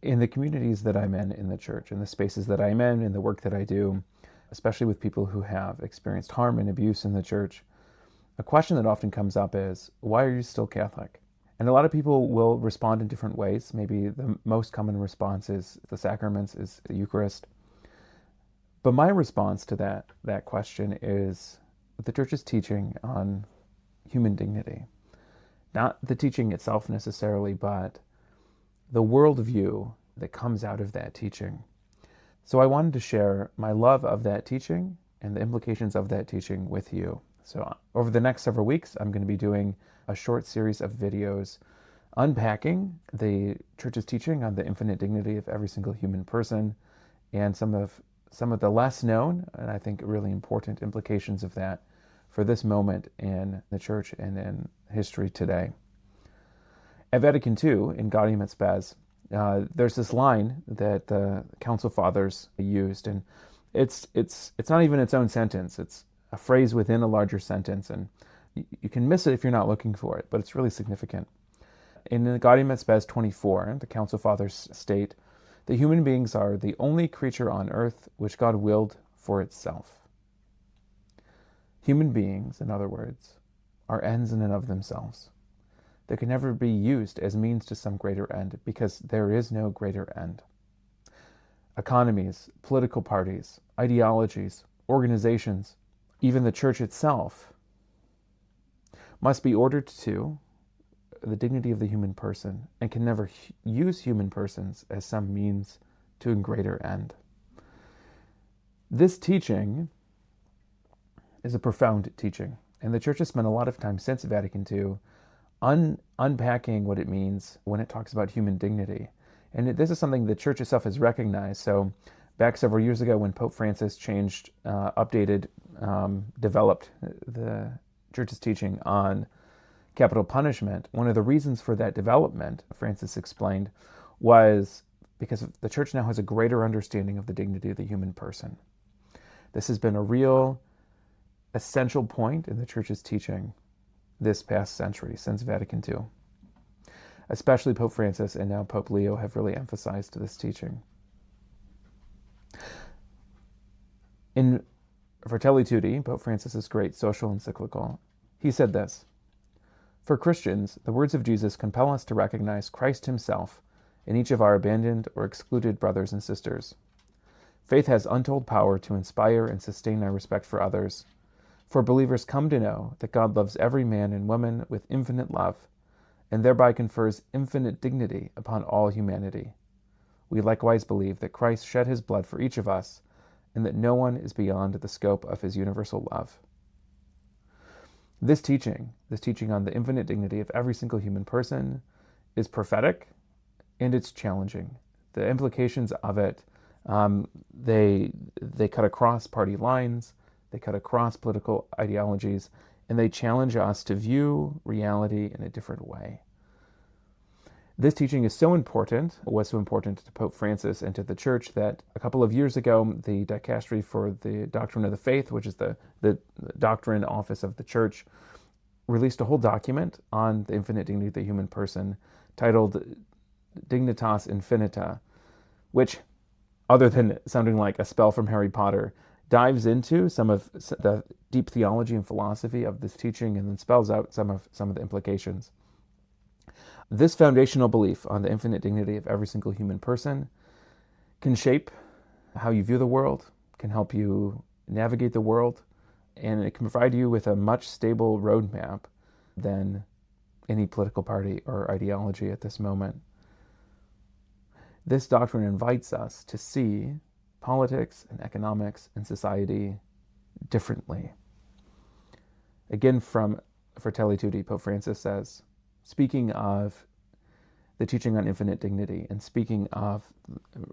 in the communities that I'm in the church, in the spaces that I'm in the work that I do, especially with people who have experienced harm and abuse in the church, a question that often comes up is, why are you still Catholic? And a lot of people will respond in different ways. Maybe the most common response is the sacraments, is the Eucharist. But my response to that question is the church's teaching on human dignity. Not the teaching itself necessarily, but the worldview that comes out of that teaching. So I wanted to share my love of that teaching and the implications of that teaching with you. So over the next several weeks, I'm going to be doing a short series of videos unpacking the church's teaching on the infinite dignity of every single human person and some of the less known and I think really important implications of that for this moment in the church and in history today. At Vatican II, in Gaudium et Spes, there's this line that the Council Fathers used, and it's not even its own sentence. It's a phrase within a larger sentence, and you can miss it if you're not looking for it, but it's really significant. In the Gaudium et Spes 24, the Council Fathers state, "The human beings are the only creature on earth which God willed for itself." Human beings, in other words, are ends in and of themselves. They can never be used as means to some greater end because there is no greater end. Economies, political parties, ideologies, organizations, even the church itself must be ordered to the dignity of the human person and can never use human persons as some means to a greater end. This teaching is a profound teaching, and the church has spent a lot of time since Vatican II unpacking what it means when it talks about human dignity. And this is something the church itself has recognized. So back several years ago when Pope Francis changed, updated, developed the church's teaching on capital punishment, one of the reasons for that development, Francis explained, was because the church now has a greater understanding of the dignity of the human person. This has been a real essential point in the church's teaching this past century, since Vatican II. Especially Pope Francis and now Pope Leo have really emphasized this teaching. In Fratelli Tutti, Pope Francis's great social encyclical, he said this: "For Christians, the words of Jesus compel us to recognize Christ himself in each of our abandoned or excluded brothers and sisters. Faith has untold power to inspire and sustain our respect for others, for believers come to know that God loves every man and woman with infinite love, and thereby confers infinite dignity upon all humanity. We likewise believe that Christ shed his blood for each of us, and that no one is beyond the scope of his universal love." This teaching on the infinite dignity of every single human person, is prophetic, and it's challenging. The implications of it, they cut across party lines, they cut across political ideologies, and they challenge us to view reality in a different way. This teaching is so important, was so important to Pope Francis and to the Church, that a couple of years ago, the Dicastery for the Doctrine of the Faith, which is the doctrine office of the Church, released a whole document on the infinite dignity of the human person titled Dignitas Infinita, which, other than sounding like a spell from Harry Potter, dives into some of the deep theology and philosophy of this teaching and then spells out some of the implications. This foundational belief on the infinite dignity of every single human person can shape how you view the world, can help you navigate the world, and it can provide you with a much stable roadmap than any political party or ideology at this moment. This doctrine invites us to see politics and economics and society differently. Again, from Fratelli Tutti, Pope Francis says, speaking of the teaching on infinite dignity and speaking of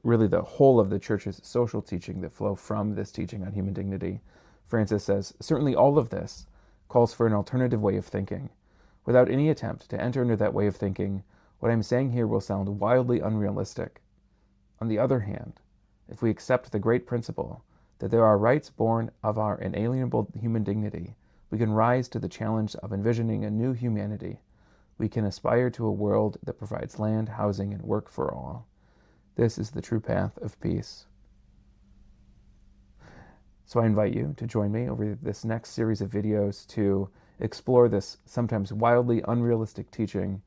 really the whole of the Church's social teaching that flow from this teaching on human dignity, Francis says, "Certainly all of this calls for an alternative way of thinking. Without any attempt to enter into that way of thinking, what I'm saying here will sound wildly unrealistic. On the other hand, if we accept the great principle that there are rights born of our inalienable human dignity, we can rise to the challenge of envisioning a new humanity. We can aspire to a world that provides land, housing, and work for all. This is the true path of peace. So I invite you to join me over this next series of videos to explore this sometimes wildly unrealistic teaching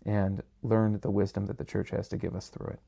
and learn the wisdom that the Church has to give us through it.